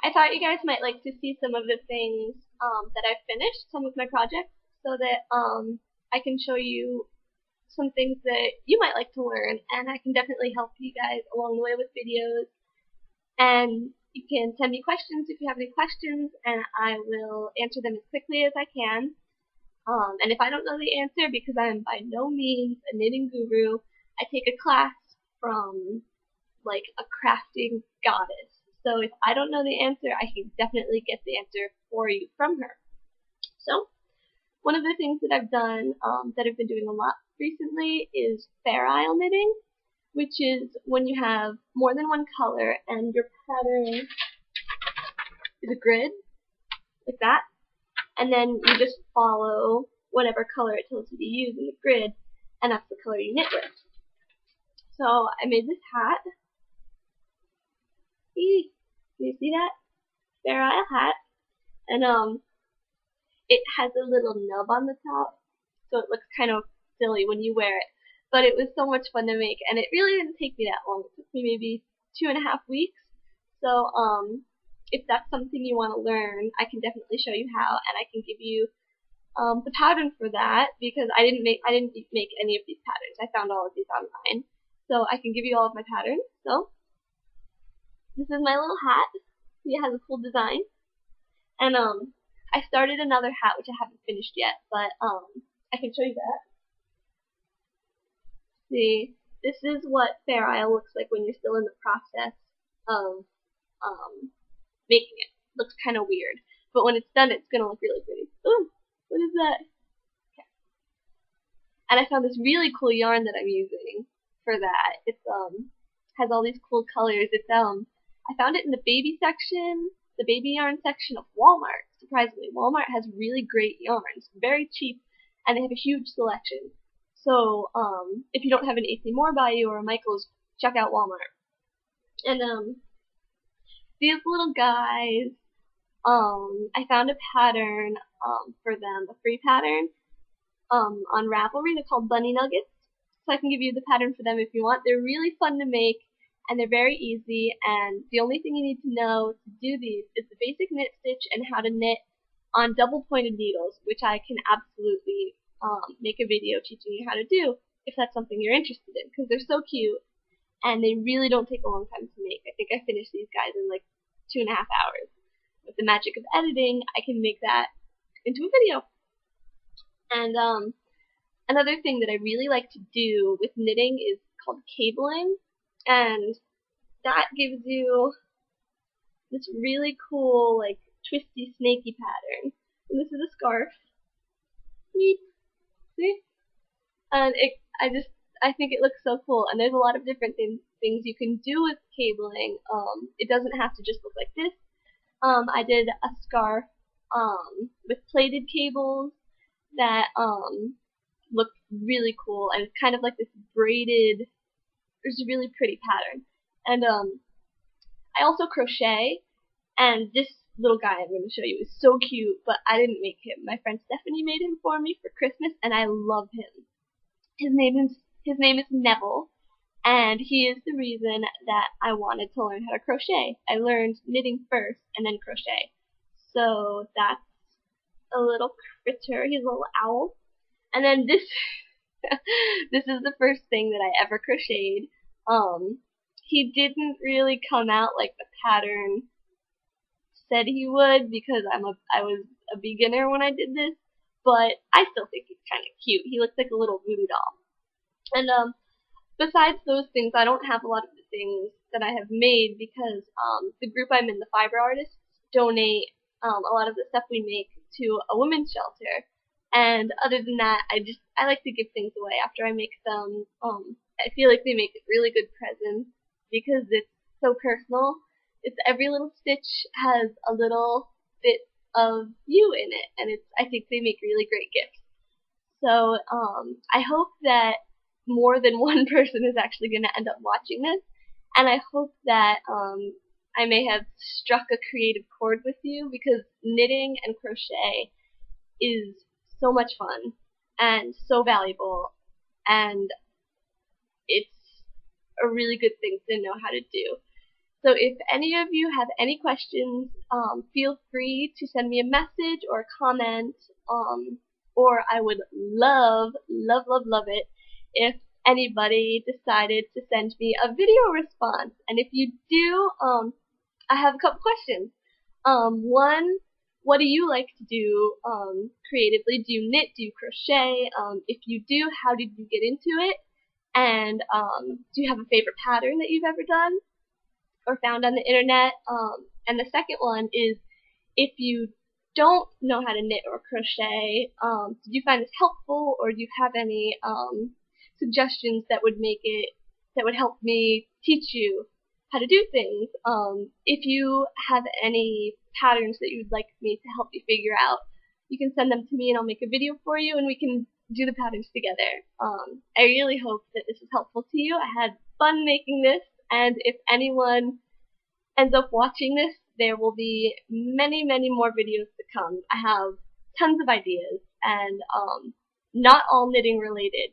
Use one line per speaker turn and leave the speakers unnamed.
I thought you guys might like to see some of the things that I've finished, some of my projects, so that I can show you some things that you might like to learn, and I can definitely help you guys along the way with videos. And you can send me questions if you have any questions, and I will answer them as quickly as I can. And if I don't know the answer, because I am by no means a knitting guru, I take a class from like a crafting goddess. So if I don't know the answer, I can definitely get the answer for you from her. So one of the things that I've done that I've been doing a lot recently is Fair Isle knitting, which is when you have more than one color and your pattern is a grid, like that, and then you just follow whatever color it tells you to use in the grid, and that's the color you knit with. So I made this hat. See? Can you see that? Fair Isle hat. And it has a little nub on the top, so it looks kind of silly when you wear it. But it was so much fun to make, and it really didn't take me that long. It took me maybe 2.5 weeks. So if that's something you want to learn, I can definitely show you how, and I can give you the pattern for that, because I didn't make any of these patterns. I found all of these online, so I can give you all of my patterns. So this is my little hat. See, it has a cool design, and I started another hat which I haven't finished yet, but I can show you that. See, this is what Fair Isle looks like when you're still in the process of making it. Looks kind of weird, but when it's done, it's gonna look really pretty. Ooh, what is that? Okay. And I found this really cool yarn that I'm using for that. It's has all these cool colors. It's I found it in the baby section, the baby yarn section of Walmart. Surprisingly, Walmart has really great yarns, very cheap, and they have a huge selection. So if you don't have an AC Moore by you or a Michaels, check out Walmart. And these little guys, I found a pattern for them, a free pattern on Ravelry. They're called Bunny Nuggets. So I can give you the pattern for them if you want. They're really fun to make, and they're very easy, and the only thing you need to know to do these is the basic knit stitch and how to knit on double pointed needles, which I can absolutely make a video teaching you how to do if that's something you're interested in, because they're so cute and they really don't take a long time to make. I think I finished these guys in like 2.5 hours. With the magic of editing, I can make that into a video. And another thing that I really like to do with knitting is called cabling, and that gives you this really cool, like, twisty, snaky pattern. And this is a scarf. See? And I think it looks so cool. And there's a lot of different things you can do with cabling. It doesn't have to just look like this. I did a scarf with plaited cables that looked really cool, and it's kind of like this braided. It's a really pretty pattern. And I also crochet, and this little guy I'm going to show you is so cute, but I didn't make him. My friend Stephanie made him for me for Christmas, and I love him. His name is Neville, and he is the reason that I wanted to learn how to crochet. I learned knitting first and then crochet. So that's a little critter. He's a little owl. And then this this is the first thing that I ever crocheted. He didn't really come out like the pattern said he would, because I was a beginner when I did this, but I still think he's kind of cute. He looks like a little voodoo doll. And besides those things, I don't have a lot of the things that I have made, because the group I'm in, the Fiber Artists, donate a lot of the stuff we make to a women's shelter. And other than that, I like to give things away after I make them. I feel like they make really good presents because it's so personal. It's every little stitch has a little bit of you in it, and I think they make really great gifts. So I hope that more than one person is actually going to end up watching this, and I hope that I may have struck a creative chord with you, because knitting and crochet is so much fun and so valuable, and it's a really good thing to know how to do. So if any of you have any questions, feel free to send me a message or a comment, or I would love, love, love, love it if anybody decided to send me a video response. And if you do, I have a couple questions. One, what do you like to do creatively? Do you knit? Do you crochet? If you do, how did you get into it? And do you have a favorite pattern that you've ever done or found on the internet? And the second one is, if you don't know how to knit or crochet, did you find this helpful, or do you have any suggestions that would help me teach you how to do things? If you have any patterns that you'd like me to help you figure out, you can send them to me and I'll make a video for you and we can do the patterns together. I really hope that this is helpful to you. I had fun making this, and if anyone ends up watching this, there will be many, many more videos to come. I have tons of ideas, and not all knitting related.